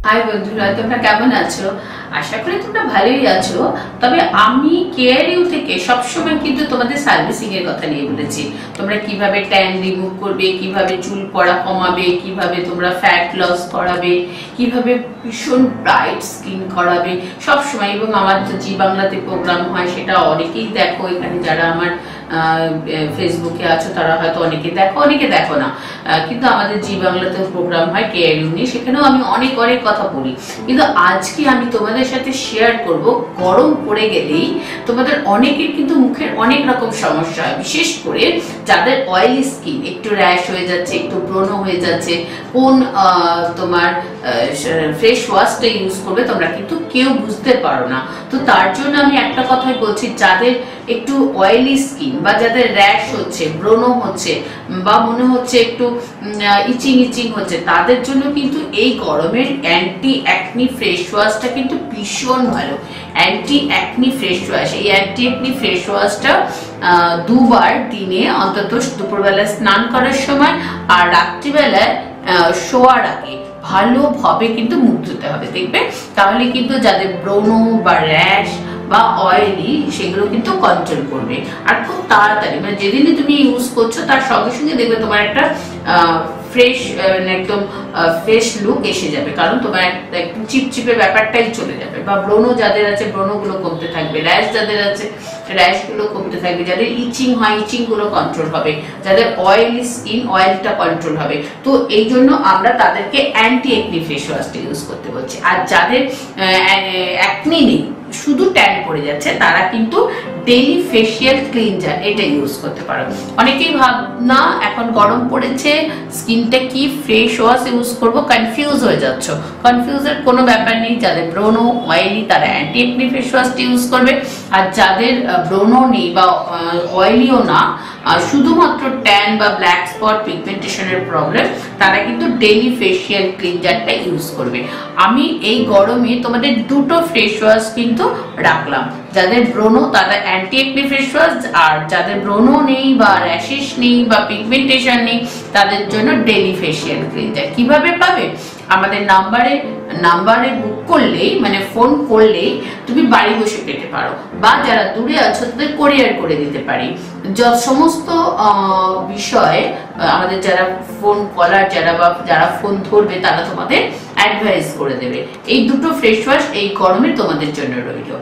High বন্ধুরা, তোমরা কেমন আছো? আশা করি তোমরা ভালোই আছো। তবে আমি কেয়ার ইউ থেকে সবসময় কিন্তু তোমাদের সার্ভিসিং এর কথা নিয়ে বলেছি। তোমরা কিভাবে ট্যান রিমুভ করবে, কিভাবে চুল পড়া কমাবে, কিভাবে তোমরা ফ্যাট লস করাবে, কিভাবে ভীষণ ব্রাইট স্কিন করাবে সবসময়। এবং আমার তো জি বাংলাতে প্রোগ্রাম হয়, সেটা অনেকেই দেখো। এখানে যারা আমার ফেসবুকে আছো তারা হয়তো অনেকে দেখো, অনেকে দেখো না, কিন্তু আমাদের জি বাংলাতেও প্রোগ্রাম হয় কেয়ার ইউ নিয়ে, সেখানেও আমি অনেক কথা বলি। কিন্তু আজকে আমি তোমাদের সাথে শেয়ার করব, গরম পড়ে গেলেই তোমাদের অনেকের কিন্তু মুখের অনেক রকম সমস্যা হয়, বিশেষ করে যাদের অয়েলি স্কিন, একটু র্যাশ হয়ে যাচ্ছে, একটু ব্রণ হয়ে যাচ্ছে। কোন তোমার ফেস ওয়াশটা ইউজ করবে তোমরা কিন্তু কেউ বুঝতে পারো না। তো তার জন্য আমি একটা কথাই বলছি, যাদের একটু অয়েলি স্কিন বা যাদের র্যাশ হচ্ছে, ব্রণ হচ্ছে, বা মনে হচ্ছে একটু ইচিং ইচিং হচ্ছে, তাদের জন্য কিন্তু এই গরমের অ্যান্টি অ্যাকনি ফেস ওয়াশটা কিন্তু ভীষণ ভালো। অ্যান্টি অ্যাকনি ফেস ওয়াশ, এই অ্যান্টি অ্যাকনি ফেস ওয়াশটা দুবার দিনে, অন্তত দুপুরবেলা স্নান করার সময় আর রাত্রিবেলায় শোয়ার আগে ভালোভাবে কিন্তু মুখ ধুতে হবে, দেখবে। তাহলে কিন্তু যাদের ব্রণ বা র্যাশ বা অয়েলি, সেগুলো কিন্তু কন্ট্রোল করবে। আর খুব তাড়াতাড়ি, মানে যেদিনই তুমি ইউজ করছো তার সঙ্গে সঙ্গে দেখবে তোমার একটা ফ্রেশ, একদম ফ্রেশ লুক এসে যাবে। কারণ তোমার একদম চিপচিপে ব্যাপারটাই চলে যাবে। বা ব্রণ যাদের আছে, ব্রণগুলো কমতে থাকবে। র্যাশ যাদের আছে, র্যাশ গুলো কমতে থাকবে। যাদের ইচিং হয়, ইচিং গুলো কন্ট্রোল হবে। যাদের অয়েলি স্কিন, অয়েলটা কন্ট্রোল হবে। তো এই জন্য আমরা তাদেরকে অ্যান্টি অ্যাকনি ফেস ওয়াশটা ইউজ করতে বলছি। আর যাদের অ্যাকনি নেই, শুধু ট্যান পড়ে যাচ্ছে, তারা কিন্তু ডেইলি ফেসিয়াল ক্লিনজার এটা ইউজ করতে পারো। অনেকেই ভাবনা, এখন গরম পড়েছে, স্কিনটা কি ফেস ওয়াশ ইউজ করবো, কনফিউজ হয়ে যাচ্ছ। কনফিউজের কোনো ব্যাপার নেই। যাদের ব্রণ অয়েলি তারা অ্যান্টি অ্যাকনি ফেস ওয়াশটা ইউজ করবে। আর যাদের ব্রণ নেই বা অয়েলিও না, শুধুমাত্র ট্যান বা ব্ল্যাক স্পট পিগমেন্টেশনের প্রবলেম, তারা কিন্তু ডেইলি ফেসিয়াল ক্লিনজারটা ইউজ করবে। আমি এই গরমে তোমাদের দুটো ফেস ওয়াশ কিন্তু রাখলাম। যাদের ব্রণ তারা অ্যান্টি অ্যাকনি ফেস ওয়াশ, আর যাদের ব্রণ নেই বা র্যাশেস নেই বা পিগমেন্টেশন নেই, তাদের জন্য ডেইলি ফেসিয়াল ক্লিনজার। কিভাবে পাবে? আমাদের নাম্বারে বুক করলেই, মানে ফোন করলেই তুমি বাড়ি বসে পেতে পারো। বা যারা দূরে আছো তাদের কোরিয়ার করে দিতে পারি। সমস্ত বিষয়ে আমাদের যারা ফোন কলার, যারা ফোন ধরবে, তারা তোমাদের অ্যাডভাইস করে দেবে। এই দুটো ফেস ওয়াশ এই গরমে তোমাদের জন্য রইল।